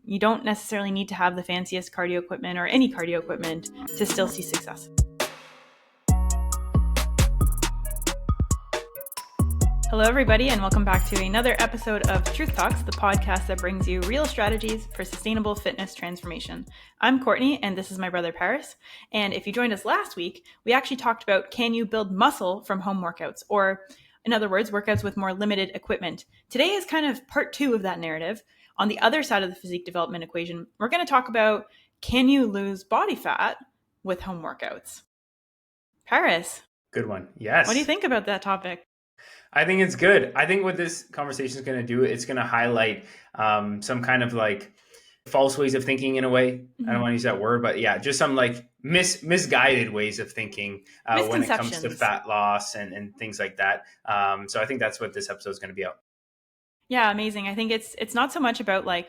You don't necessarily need to have the fanciest cardio equipment or any cardio equipment to still see success. Hello, everybody, and welcome back to another episode of Truth Talks, the podcast that brings you real strategies for sustainable fitness transformation. I'm Courtney, and this is my brother, Paris. And if you joined us last week, we actually talked about, can you build muscle from home workouts? Or, in other words, workouts with more limited equipment. Today is kind of part 2 of that narrative. On the other side of the physique development equation, we're going to talk about, can you lose body fat with home workouts? Paris. Good one. Yes. What do you think about that topic? I think it's good. I think what this conversation is going to do, it's going to highlight some kind of like false ways of thinking in a way. I don't want to use that word, but yeah, just some like misguided ways of thinking when it comes to fat loss and things like that. So I think that's what this episode is going to be about. Yeah, amazing. I think it's not so much about like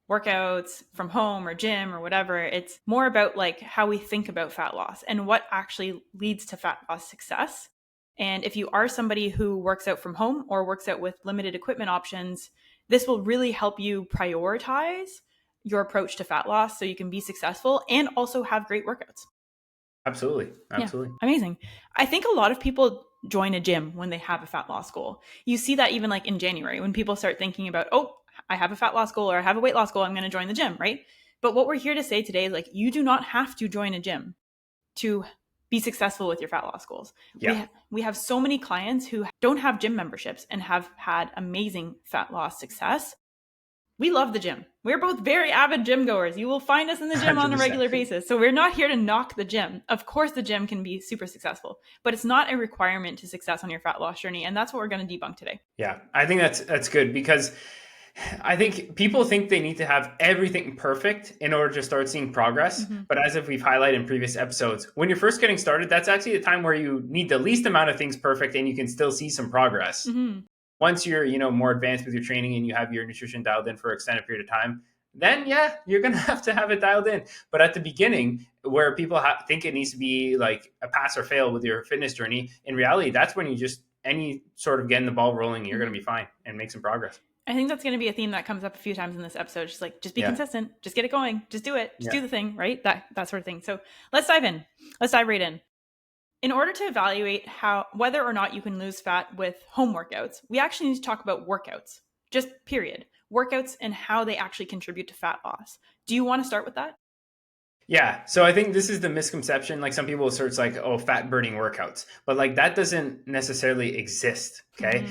workouts from home or gym or whatever. It's more about like how we think about fat loss and what actually leads to fat loss success. And if you are somebody who works out from home or works out with limited equipment options, this will really help you prioritize your approach to fat loss so you can be successful and also have great workouts. Absolutely. Yeah, amazing. I think a lot of people join a gym when they have a fat loss goal. You see that even like in January when people start thinking about, oh, I have a fat loss goal or I have a weight loss goal, I'm going to join the gym, right? But what we're here to say today is like, you do not have to join a gym to be successful with your fat loss goals. Yeah. We have so many clients who don't have gym memberships and have had amazing fat loss success. We love the gym. We're both very avid gym goers. You will find us in the gym 100%. On a regular basis. So we're not here to knock the gym. Of course, the gym can be super successful, but it's not a requirement to success on your fat loss journey. And that's what we're going to debunk today. Yeah, I think that's good because I think people think they need to have everything perfect in order to start seeing progress. But as if we've highlighted in previous episodes, when you're first getting started, that's actually the time where you need the least amount of things perfect and you can still see some progress. Once you're, more advanced with your training and you have your nutrition dialed in for an extended period of time, then yeah, you're going to have it dialed in. But at the beginning, where people think it needs to be like a pass or fail with your fitness journey, in reality, that's when you just, any sort of getting the ball rolling, you're going to be fine and make some progress. I think that's going to be a theme that comes up a few times in this episode. Just be consistent, just get it going, just do it, just do the thing, right? That sort of thing. So let's dive in. Let's dive right in. In order to evaluate whether or not you can lose fat with home workouts, we actually need to talk about workouts, just period. Workouts and how they actually contribute to fat loss. Do you want to start with that? Yeah. So I think this is the misconception. Like some people will search like, oh, fat burning workouts, but like that doesn't necessarily exist. Okay.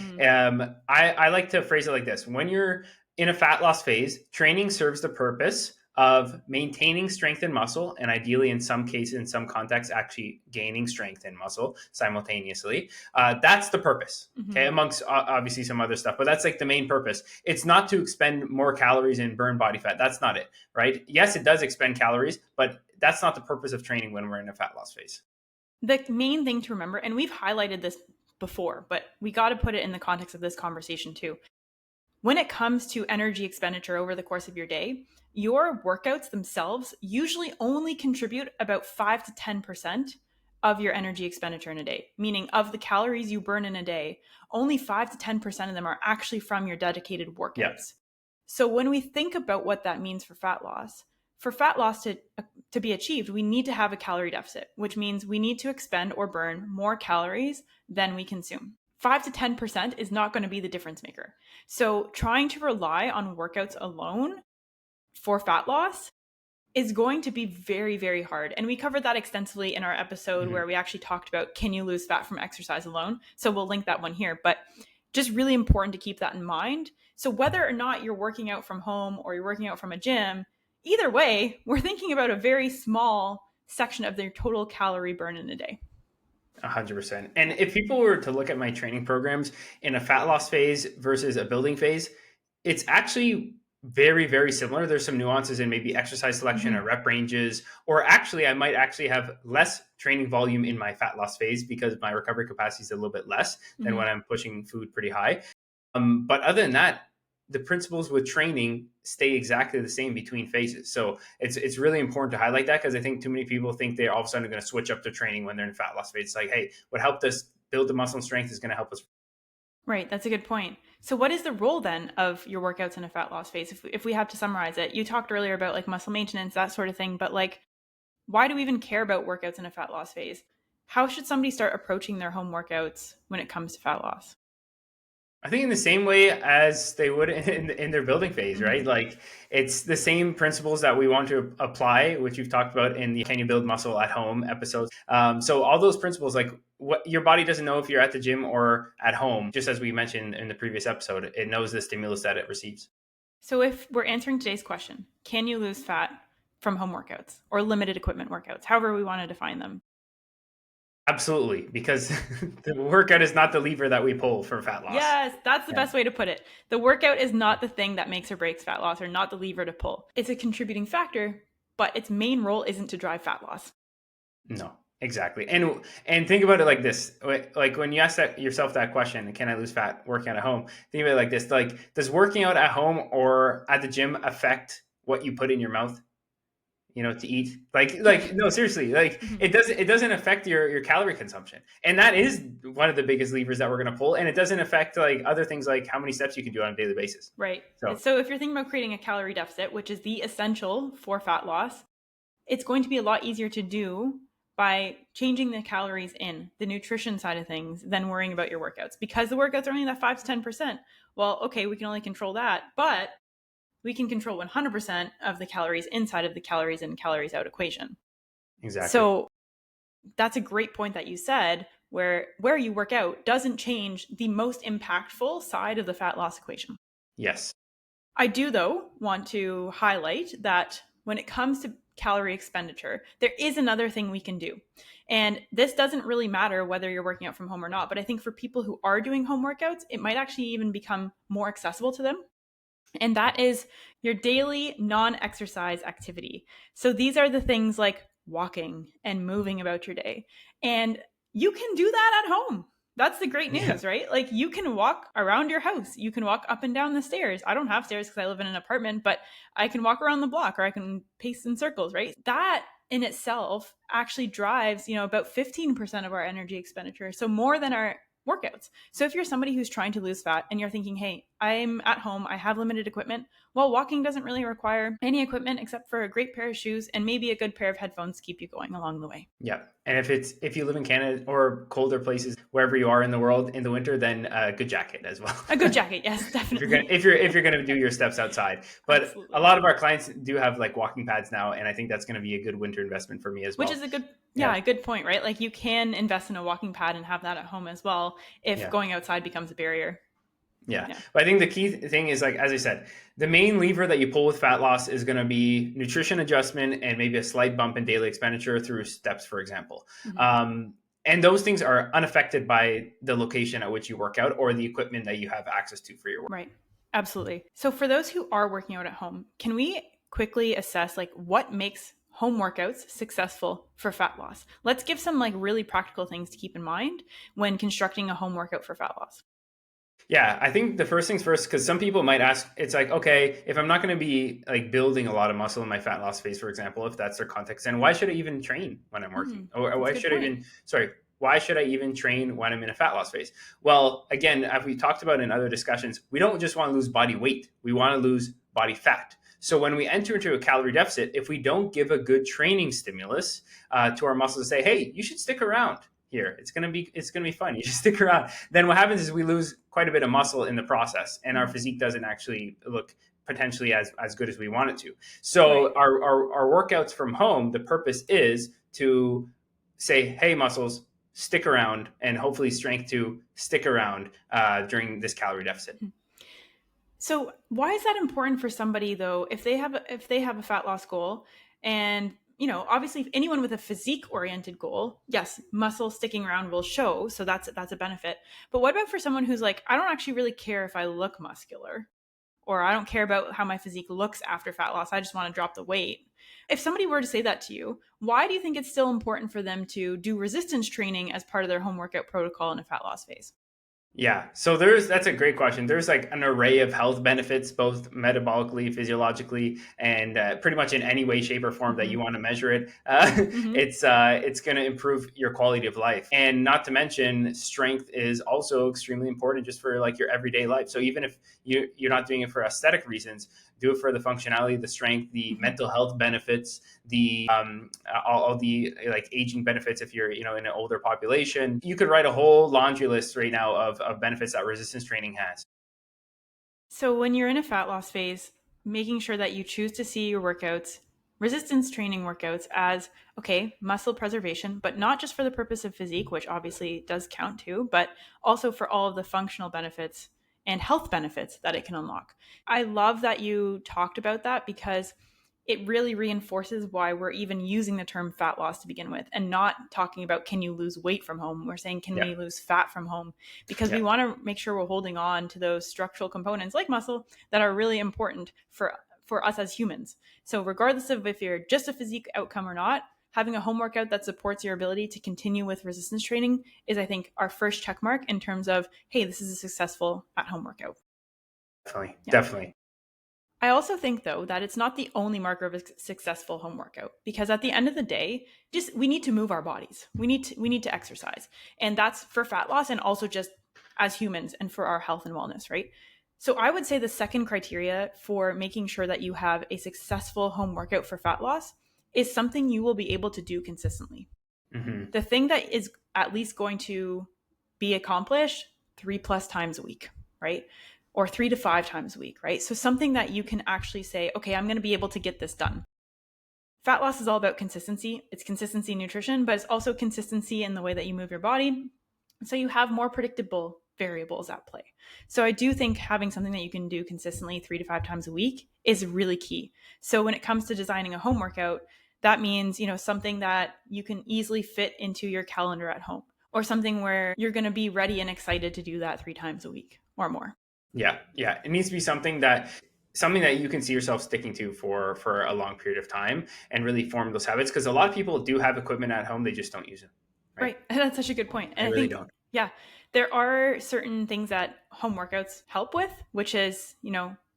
I like to phrase it like this. When you're in a fat loss phase, training serves the purpose of maintaining strength and muscle, and ideally in some cases, in some contexts, actually gaining strength and muscle simultaneously. That's the purpose, okay, amongst obviously some other stuff, but that's like the main purpose. It's not to expend more calories and burn body fat. That's not it, right? Yes, it does expend calories, but that's not the purpose of training when we're in a fat loss phase. The main thing to remember, and we've highlighted this before, but we got to put it in the context of this conversation too. When it comes to energy expenditure over the course of your day, your workouts themselves usually only contribute about 5 to 10% of your energy expenditure in a day, meaning of the calories you burn in a day, only 5 to 10% of them are actually from your dedicated workouts. Yeah. So when we think about what that means for fat loss to be achieved, we need to have a calorie deficit, which means we need to expend or burn more calories than we consume. 5 to 10% is not going to be the difference maker. So trying to rely on workouts alone for fat loss is going to be very, very hard. And we covered that extensively in our episode where we actually talked about, can you lose fat from exercise alone? So we'll link that one here, but just really important to keep that in mind. So whether or not you're working out from home or you're working out from a gym, either way, we're thinking about a very small section of their total calorie burn in a day. 100%. And if people were to look at my training programs in a fat loss phase versus a building phase, it's actually very, very similar. There's some nuances in maybe exercise selection or rep ranges, or actually I might actually have less training volume in my fat loss phase because my recovery capacity is a little bit less than when I'm pushing food pretty high. But other than that, the principles with training stay exactly the same between phases. So it's really important to highlight that, because I think too many people think they're all of a sudden going to switch up their training when they're in fat loss phase. It's like, hey, what helped us build the muscle and strength is going to help us Right. That's a good point. So, what is the role then of your workouts in a fat loss phase? If we have to summarize it, you talked earlier about like muscle maintenance, that sort of thing, but like, why do we even care about workouts in a fat loss phase? How should somebody start approaching their home workouts when it comes to fat loss? I think in the same way as they would in their building phase, right? Mm-hmm. Like it's the same principles that we want to apply, which you've talked about in the Can You Build Muscle at Home episodes. So all those principles, like what your body doesn't know if you're at the gym or at home, just as we mentioned in the previous episode, it knows the stimulus that it receives. So, if we're answering today's question, can you lose fat from home workouts or limited equipment workouts, however we want to define them? Absolutely, because the workout is not the lever that we pull for fat loss. Yes, that's the Yeah. best way to put it. The workout is not the thing that makes or breaks fat loss, or not the lever to pull. It's a contributing factor, but its main role isn't to drive fat loss. No, exactly. And think about it like this: like when you ask yourself that question, can I lose fat working out at home? Think of it like this: like, does working out at home or at the gym affect what you put in your mouth? To eat. Like no, seriously, like Mhm. it doesn't affect your calorie consumption, and that is one of the biggest levers that we're going to pull. And it doesn't affect like other things like how many steps you can do on a daily basis. Right. So So, if you're thinking about creating a calorie deficit, which is the essential for fat loss, it's going to be a lot easier to do by changing the calories in the nutrition side of things than worrying about your workouts, because the workouts are only that 5 to 10%. Well, okay, we can only control that, but we can control 100% of the calories inside of the calories in, calories out equation. exactly. So that's a great point that you said, where you work out doesn't change the most impactful side of the fat loss equation. Yes. I do, though, want to highlight that when it comes to calorie expenditure, there is another thing we can do. And this doesn't really matter whether you're working out from home or not, but I think for people who are doing home workouts, it might actually even become more accessible to them. And that is your daily non exercise activity. So these are the things like walking and moving about your day. And you can do that at home. That's the great Yeah. news, right? Like you can walk around your house. You can walk up and down the stairs. I don't have stairs because I live in an apartment, but I can walk around the block or I can pace in circles, right? That in itself actually drives, about 15% of our energy expenditure. So more than our workouts. So if you're somebody who's trying to lose fat and you're thinking, hey, I'm at home, I have limited equipment, well, walking doesn't really require any equipment except for a great pair of shoes and maybe a good pair of headphones to keep you going along the way. Yeah. And if you live in Canada or colder places, wherever you are in the world in the winter, then a good jacket as well. A good jacket, yes, if you're gonna definitely. if you're gonna do your steps outside. But a Absolutely. lot of our clients do have like walking pads now, and I think that's gonna be a good winter investment for me as Which is well. a good, Yeah. yeah, a good point, right? Like you can invest in a walking pad and have that at home as well if Yeah. going outside becomes a barrier. Yeah. Yeah. But I think the key thing is, like, as I said, the main lever that you pull with fat loss is going to be nutrition adjustment and maybe a slight bump in daily expenditure through steps, for example. Mm-hmm. And those things are unaffected by the location at which you work out or the equipment that you have access to for your work. Right. Absolutely. So for those who are working out at home, can we quickly assess like what makes home workouts successful for fat loss? Let's give some like really practical things to keep in mind when constructing a home workout for fat loss. Yeah, I think the first things first, because some people might ask, it's like, okay, if I'm not going to be like building a lot of muscle in my fat loss phase, for example, if that's their context, then why should I even train when I'm working? Or That's a why good should I point. even, sorry, why should I even train when I'm in a fat loss phase? Well, again, as we talked about in other discussions, we don't just want to lose body weight, we want to lose body fat. So when we enter into a calorie deficit, if we don't give a good training stimulus to our muscles to say, hey, you should stick around here. It's gonna be fun. You just stick around. Then what happens is we lose quite a bit of muscle in the process, and our Mhm. physique doesn't actually look potentially as good as we want it to. Right. So our workouts from home, the purpose is to say, hey, muscles, stick around, and hopefully strength to stick around during this calorie deficit. So why is that important for somebody though if they have a fat loss goal and obviously anyone with a physique oriented goal, yes, muscle sticking around will show, so that's a benefit. But what about for someone who's like, I don't actually really care if I look muscular, or I don't care about how my physique looks after fat loss, I just want to drop the weight. If somebody were to say that to you, why do you think it's still important for them to do resistance training as part of their home workout protocol in a fat loss phase? Yeah. So that's a great question. There's like an array of health benefits, both metabolically, physiologically, and pretty much in any way, shape, or form that Mm-hmm. you want to measure it. Mm-hmm. It's going to improve your quality of life, and not to mention, strength is also extremely important just for like your everyday life. So even if you're not doing it for aesthetic reasons, do it for the functionality, the strength, the Mm-hmm. mental health benefits, the all the like aging benefits if you're in an older population. You could write a whole laundry list right now of benefits that resistance training has. So, when you're in a fat loss phase, making sure that you choose to see your workouts, resistance training workouts, as okay, muscle preservation, but not just for the purpose of physique, which obviously does count too, but also for all of the functional benefits and health benefits that it can unlock. I love that you talked about that because it really reinforces why we're even using the term fat loss to begin with and not talking about can you lose weight from home. We're saying can Yeah, we lose fat from home because we yeah, want to make sure we're holding on to those structural components like muscle that are really important for us as humans. So regardless of if you're just a physique outcome or not, having a home workout that supports your ability to continue with resistance training is, I think, our first check mark in terms of, hey, this is a successful at home workout. definitely, Yeah. definitely. I also think though that it's not the only marker of a successful home workout because at the end of the day, just we need to move our bodies. We need to exercise. And that's for fat loss and also just as humans and for our health and wellness, right? So I would say the second criteria for making sure that you have a successful home workout for fat loss is something you will be able to do consistently. Hmm. The thing that is at least going to be accomplished 3+ times a week, right? Or 3 to 5 times a week, right? So something that you can actually say, okay, I'm going to be able to get this done. Fat loss is all about consistency. It's consistency in nutrition, but it's also consistency in the way that you move your body. So you have more predictable variables at play. So I do think having something that you can do consistently 3 to 5 times a week is really key. So when it comes to designing a home workout, that means, something that you can easily fit into your calendar at home or something where you're going to be ready and excited to do that 3 times a week or more. Yeah, yeah. It needs to be something that you can see yourself sticking to for a long period of time and really form those habits. Because a lot of people do have equipment at home, they just don't use it. Right? Right. That's such a good point. They And I really think, don't. yeah, there are certain things that home workouts help with, which is,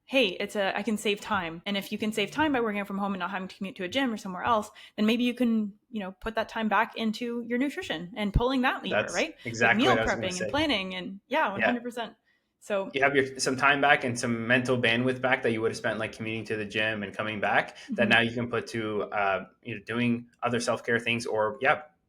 hey, I can save time. And if you can save time by working out from home and not having to commute to a gym or somewhere else, then maybe you can, put that time back into your nutrition and pulling that lever, That's right? Like exactly meal what I was going to prepping and say. planning and yeah, Yeah, 100%. So, you have some time back and some mental bandwidth back that you would have spent like commuting to the gym and coming back that mhm. now you can put to doing other self-care things or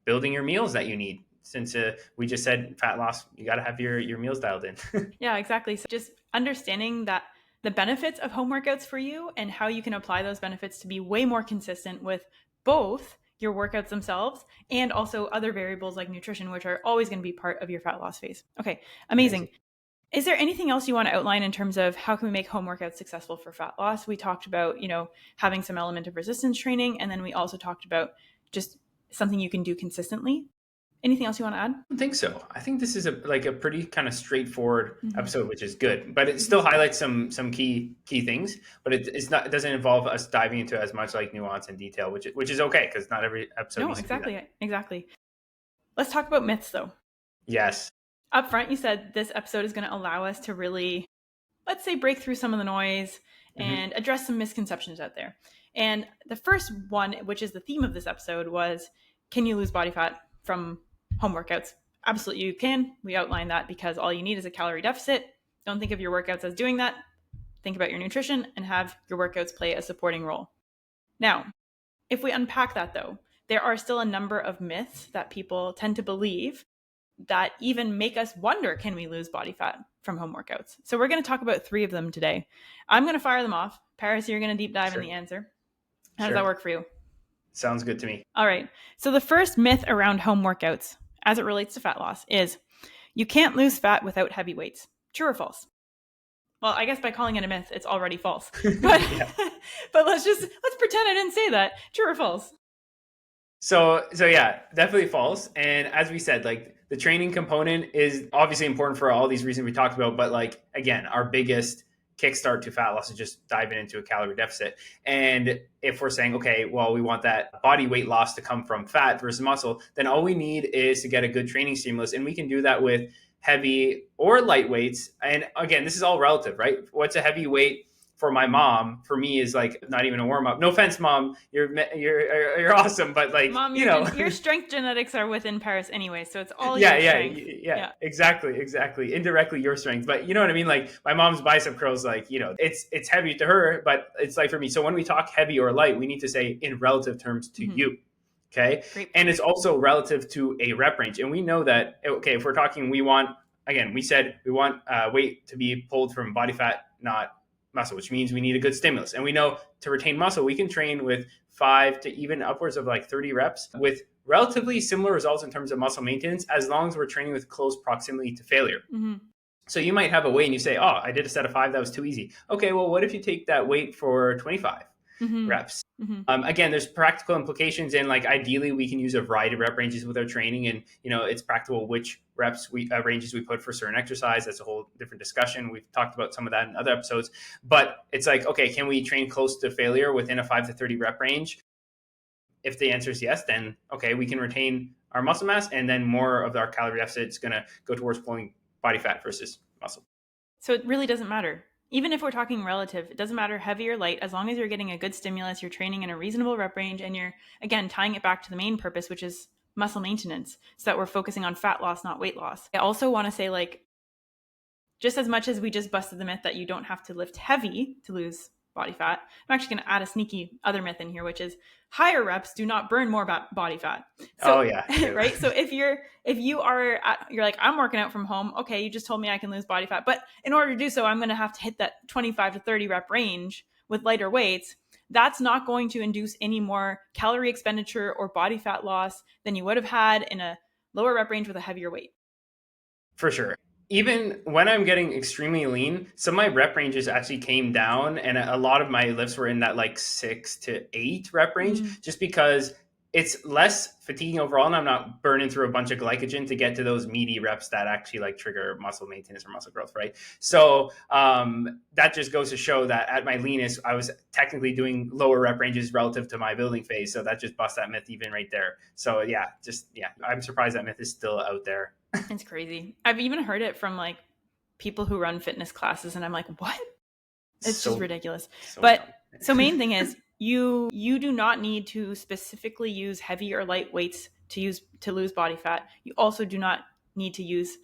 building your meals that you need since we just said fat loss you got to have your meals dialed in. Yeah, exactly. So just understanding that the benefits of home workouts for you and how you can apply those benefits to be way more consistent with both your workouts themselves and also other variables like nutrition, which are always going to be part of your fat loss phase. Okay, amazing. Amazing. Is there anything else you want to outline in terms of how can we make home workouts successful for fat loss? We talked about, having some element of resistance training, and then we also talked about just something you can do consistently. Anything else you want to add? Don't think so. I think this is a pretty kind of straightforward Mm-hmm. episode, which is good. But it Mm-hmm. still highlights some key things. But it doesn't involve us diving into as much like nuance and detail, which is okay because not every episode No, needs to be that. exactly. Exactly. Let's talk about myths though. Yes. Up front, you said this episode is going to allow us to really, let's say, break through some of the noise Hmm. and address some misconceptions out there. And the first one, which is the theme of this episode, was can you lose body fat from home workouts? Absolutely, you can. We outlined that because all you need is a calorie deficit. Don't think of your workouts as doing that. Think about your nutrition and have your workouts play a supporting role. Now, if we unpack that though, there are still a number of myths that people tend to believe that even make us wonder can we lose body fat from home workouts? So we're going to talk about 3 of them today. I'm going to fire them off. Paris, you're going to deep dive in the Sure. answer. How does that Sure. work for you? Sounds good to me. All right. So the first myth around home workouts as it relates to fat loss is you can't lose fat without heavy weights. True or false? Well, I guess by calling it a myth, it's already false. But Yeah. but let's pretend I didn't say that. True or false? So yeah, definitely false. And as we said, like the training component is obviously important for all these reasons we talked about, but like again, our biggest kickstart to fat loss is just diving into a calorie deficit. And if we're saying, okay, well, we want that body weight loss to come from fat versus muscle, then all we need is to get a good training stimulus. And we can do that with heavy or light weights. And again, this is all relative, right? What's a heavy weight for my mom, for me, is like not even a warm up. No offense, mom, you're awesome, but like, Mom, you know, your strength genetics are within Paris anyway, so it's all yeah, your yeah, strength. yeah, exactly. Indirectly your strength, but you know what I mean. Like my mom's bicep curls, like, you know, it's heavy to her, but it's light for me. So when we talk heavy or light, we need to say in relative terms to you. Okay. Great And point. it's also relative to a rep range. And we know that, okay, if we're talking, we want, again, we said we want weight to be pulled from body fat, not muscle, which means we need a good stimulus. And we know to retain muscle, we can train with 5 to even upwards of like 30 reps with relatively similar results in terms of muscle maintenance, as long as we're training with close proximity to failure. So you might have a weight and you say, oh, I did a set of 5, that was too easy. Okay, well, what if you take that weight for 25 reps? Again, there's practical implications, and like ideally we can use a variety of rep ranges with our training, and you know it's practical which reps ranges we put for certain exercise. That's a whole different discussion. We've talked about some of that in other episodes, but it's like, okay, can we train close to failure within a 5 to 30 rep range? If the answer is yes, then okay, we can retain our muscle mass, and then more of our calorie deficit is going to go towards pulling body fat versus muscle. So it really doesn't matter. Even if we're talking relative, it doesn't matter heavy or light, as long as you're getting a good stimulus, you're training in a reasonable rep range, and you're, again, tying it back to the main purpose, which is muscle maintenance, so that we're focusing on fat loss, not weight loss. I also want to say, like, just as much as we just busted the myth that you don't have to lift heavy to lose body fat, I'm actually going to add a sneaky other myth in here, which is higher reps do not burn more body fat. So, oh yeah, right. So if you're like, I'm working out from home. Okay, you just told me I can lose body fat, but in order to do so, I'm going to have to hit that 25 to 30 rep range with lighter weights. That's not going to induce any more calorie expenditure or body fat loss than you would have had in a lower rep range with a heavier weight. For sure. Even when I'm getting extremely lean, some of my rep ranges actually came down, and a lot of my lifts were in that like 6 to 8 rep range, just because it's less fatiguing overall, and I'm not burning through a bunch of glycogen to get to those meaty reps that actually like trigger muscle maintenance or muscle growth, right? So that just goes to show that at my leanest, I was technically doing lower rep ranges relative to my building phase. So that just busts that myth even right there. So yeah, I'm surprised that myth is still out there. It's crazy. I've even heard it from like people who run fitness classes, and I'm like, what? It's just ridiculous. But so main thing is you do not need to specifically use heavy or light weights to lose body fat. You also do not need to use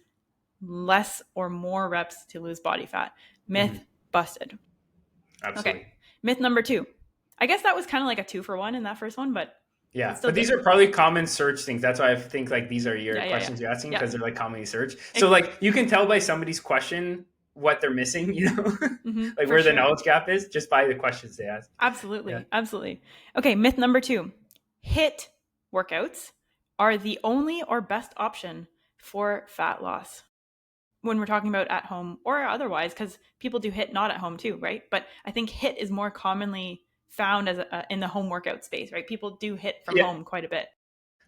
less or more reps to lose body fat. Myth busted. Absolutely. Okay. Myth number 2. I guess that was kind of like a 2-for-1 in that first one, but yeah, but these are probably common search things. That's why I think like these are your questions you're asking, because they're like commonly searched. So like you can tell by somebody's question what they're missing, you know, like where the knowledge gap is just by the questions they ask. Absolutely. Absolutely. Okay. Myth number 2. HIIT workouts are the only or best option for fat loss. When we're talking about at home or otherwise, because people do HIIT not at home too, right? But I think HIIT is more commonly found as in the home workout space, right? People do HIIT from home quite a bit.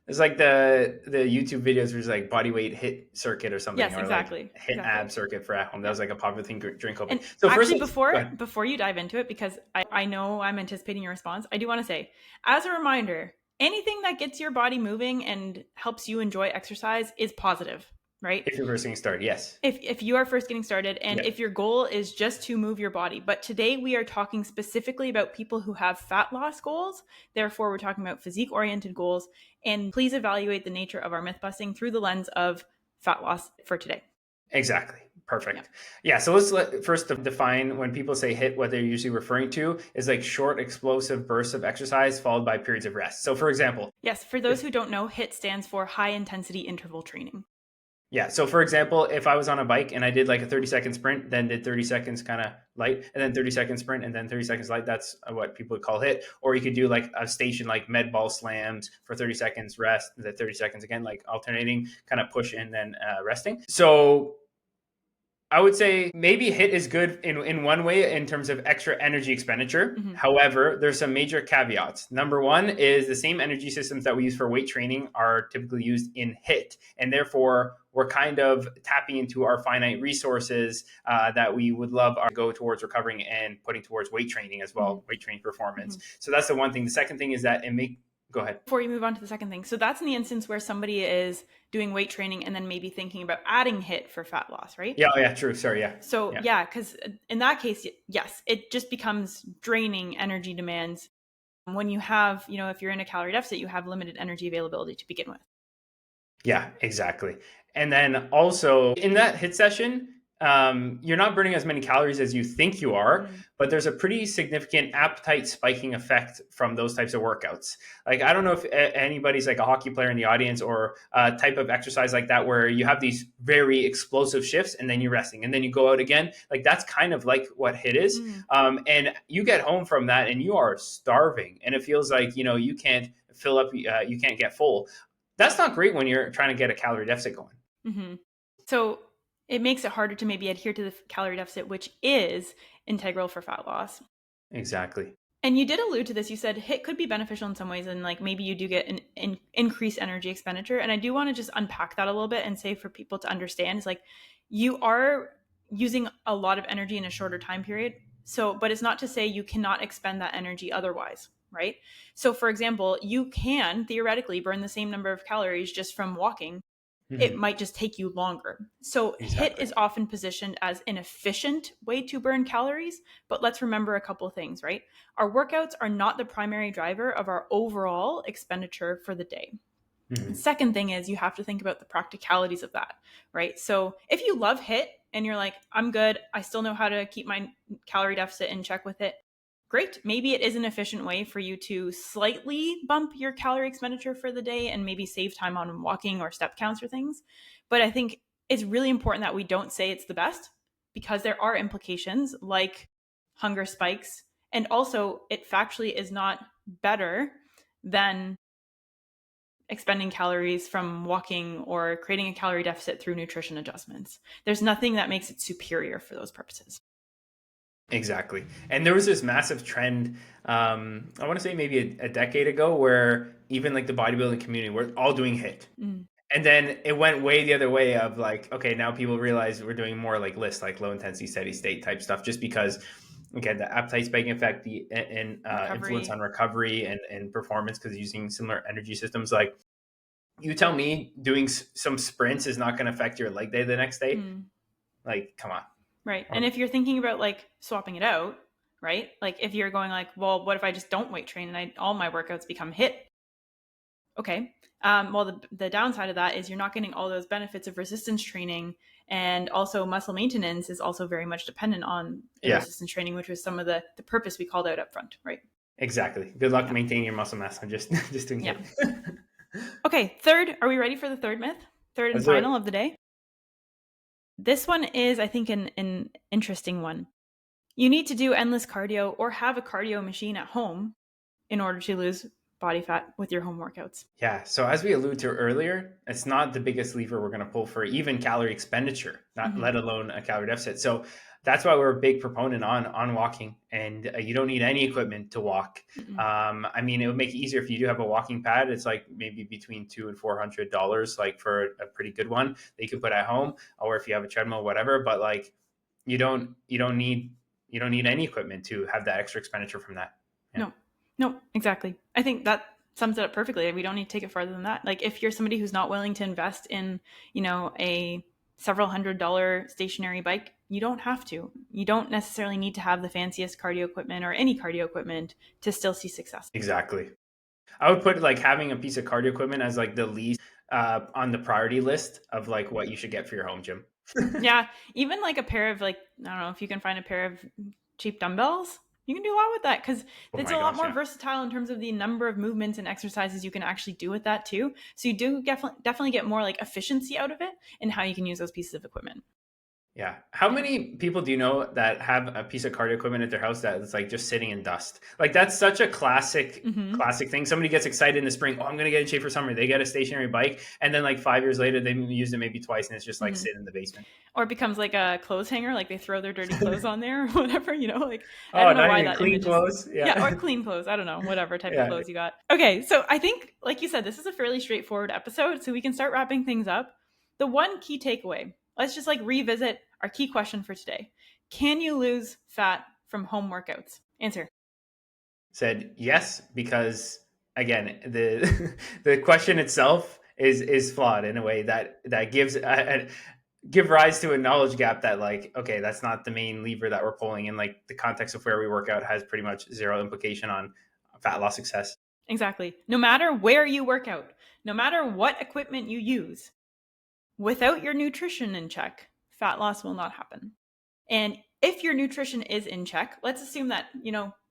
It's like the YouTube videos where it's like body weight HIIT circuit or something. Yes, or exactly. Like HIIT ab circuit for at home. That was like a popular thing during COVID. And so actually, before you dive into it, because I know I'm anticipating your response, I do want to say, as a reminder, anything that gets your body moving and helps you enjoy exercise is positive. Right? If you're first getting started, yes. If you are first getting started, and if your goal is just to move your body. But today we are talking specifically about people who have fat loss goals. Therefore, we're talking about physique-oriented goals. And please evaluate the nature of our myth busting through the lens of fat loss for today. Exactly. Perfect. Yeah. So let's first define, when people say HIIT, what they're usually referring to is like short explosive bursts of exercise followed by periods of rest. So for example. Yes. For those who don't know, HIIT stands for high intensity interval training. Yeah. So for example, if I was on a bike and I did like a 30-second sprint, then did 30 seconds kind of light, and then 30-second sprint, and then 30 seconds light, that's what people would call HIIT. Or you could do like a station like med ball slams for 30 seconds, rest, and then 30 seconds again, like alternating, kind of push and then resting. So I would say maybe HIIT is good in one way in terms of extra energy expenditure. However, there's some major caveats. Number one is the same energy systems that we use for weight training are typically used in HIIT. And therefore, we're kind of tapping into our finite resources that we would love to go towards recovering and putting towards weight training as well, weight training performance. So that's the one thing. The second thing is that Go ahead. Before you move on to the second thing. So that's in the instance where somebody is doing weight training and then maybe thinking about adding HIIT for fat loss, right? Yeah, oh, yeah, true. Sorry, yeah. So yeah, because in that case, yes, it just becomes draining energy demands. When you have, if you're in a calorie deficit, you have limited energy availability to begin with. Yeah, exactly. And then also in that HIIT session, you're not burning as many calories as you think you are, but there's a pretty significant appetite spiking effect from those types of workouts. Like, I don't know if anybody's like a hockey player in the audience or a type of exercise like that where you have these very explosive shifts and then you're resting and then you go out again. Like, that's kind of like what HIIT is. And you get home from that and you are starving and it feels like, you can't fill up, you can't get full. That's not great when you're trying to get a calorie deficit going. Mm-hmm. So it makes it harder to maybe adhere to the calorie deficit, which is integral for fat loss. Exactly. And you did allude to this. You said HIIT could be beneficial in some ways, and like maybe you do get an increased energy expenditure. And I do want to just unpack that a little bit and say for people to understand, is like you are using a lot of energy in a shorter time period. So, but it's not to say you cannot expend that energy otherwise, right? So, for example, you can theoretically burn the same number of calories just from walking. It might just take you longer. So HIIT Exactly. is often positioned as an efficient way to burn calories, but let's remember a couple of things, right? Our workouts are not the primary driver of our overall expenditure for the day. The second thing is you have to think about the practicalities of that, right? So if you love HIIT and you're like, I'm good, I still know how to keep my calorie deficit in check with it, great. Maybe it is an efficient way for you to slightly bump your calorie expenditure for the day and maybe save time on walking or step counts or things. But I think it's really important that we don't say it's the best because there are implications like hunger spikes. And also, it factually is not better than expending calories from walking or creating a calorie deficit through nutrition adjustments. There's nothing that makes it superior for those purposes. Exactly. And there was this massive trend, I want to say maybe a decade ago, where even like the bodybuilding community, we're all doing HIIT. And then it went way the other way of like, okay, now people realize we're doing more like lists, like low intensity, steady state type stuff, just because, again, the appetite spiking effect, the and influence on recovery and performance, because using similar energy systems. Like, you tell me doing some sprints is not going to affect your leg day the next day. Like, come on. Right. And if you're thinking about like swapping it out, right? Like if you're going like, well, what if I just don't weight train and all my workouts become HIIT? Okay. Well, the downside of that is you're not getting all those benefits of resistance training, and also muscle maintenance is also very much dependent on the resistance training, which was some of the purpose we called out up front, right? Exactly. Good luck maintaining your muscle mass. I'm just doing it. Okay. Third, are we ready for the third myth? Third and final of the day. This one is, I think, an interesting one. You need to do endless cardio or have a cardio machine at home in order to lose body fat with your home workouts. Yeah. So as we alluded to earlier, it's not the biggest lever we're going to pull for even calorie expenditure, not let alone a calorie deficit. So that's why we're a big proponent on walking, and you don't need any equipment to walk. I mean, it would make it easier if you do have a walking pad. It's like maybe between $200 and $400, like for a pretty good one that you can put at home, or if you have a treadmill, whatever. But like, you don't need any equipment to have that extra expenditure from that. Yeah. No, exactly. I think that sums it up perfectly. We don't need to take it farther than that. Like if you're somebody who's not willing to invest in, a several $100 stationary bike, you don't have to. You don't necessarily need to have the fanciest cardio equipment or any cardio equipment to still see success. Exactly. I would put like having a piece of cardio equipment as like the least on the priority list of like what you should get for your home gym. Yeah, even like a pair of like, I don't know, if you can find a pair of cheap dumbbells, you can do a lot with that because it's a lot more versatile in terms of the number of movements and exercises you can actually do with that too. So you do definitely get more like efficiency out of it and how you can use those pieces of equipment. Yeah. How many people do you know that have a piece of cardio equipment at their house that is like just sitting in dust? Like that's such a classic thing. Somebody gets excited in the spring. Oh, I'm going to get in shape for summer. They get a stationary bike. And then like 5 years later, they used it maybe twice and it's just like sitting in the basement. Or it becomes like a clothes hanger. Like they throw their dirty clothes on there or whatever, like, I don't know why that clean clothes. Yeah. Or clean clothes. I don't know, whatever type of clothes you got. Okay. So I think, like you said, this is a fairly straightforward episode. So we can start wrapping things up. The one key takeaway, let's just like revisit our key question for today. Can you lose fat from home workouts? Answer. Said yes, because again, the the question itself is flawed in a way that gives give rise to a knowledge gap that, like, okay, that's not the main lever that we're pulling, and like the context of where we work out has pretty much zero implication on fat loss success. Exactly. No matter where you work out, no matter what equipment you use, without your nutrition in check, fat loss will not happen. And if your nutrition is in check, let's assume that,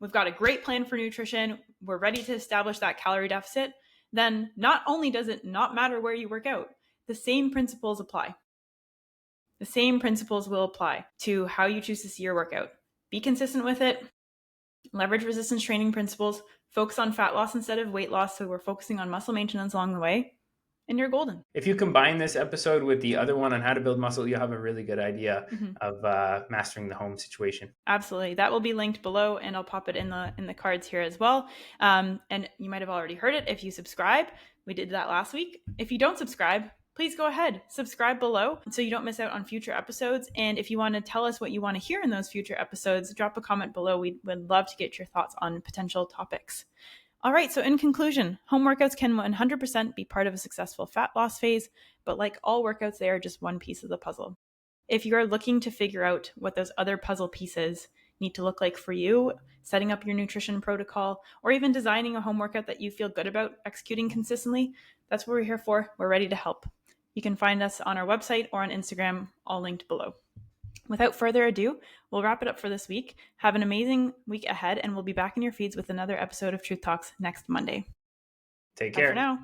we've got a great plan for nutrition, we're ready to establish that calorie deficit, then not only does it not matter where you work out, the same principles apply. The same principles will apply to how you choose to see your workout. Be consistent with it, leverage resistance training principles, focus on fat loss instead of weight loss, so we're focusing on muscle maintenance along the way, and you're golden. If you combine this episode with the other one on how to build muscle, you'll have a really good idea of mastering the home situation. Absolutely. That will be linked below, and I'll pop it in the cards here as well. And you might have already heard it if you subscribe. We did that last week. If you don't subscribe, please go ahead, subscribe below so you don't miss out on future episodes. And if you want to tell us what you want to hear in those future episodes, drop a comment below. We would love to get your thoughts on potential topics. All right, so in conclusion, home workouts can 100% be part of a successful fat loss phase, but like all workouts, they are just one piece of the puzzle. If you're looking to figure out what those other puzzle pieces need to look like for you, setting up your nutrition protocol, or even designing a home workout that you feel good about executing consistently, that's what we're here for. We're ready to help. You can find us on our website or on Instagram, all linked below. Without further ado, we'll wrap it up for this week. Have an amazing week ahead, and we'll be back in your feeds with another episode of Truth Talks next Monday. Take care. Bye for now.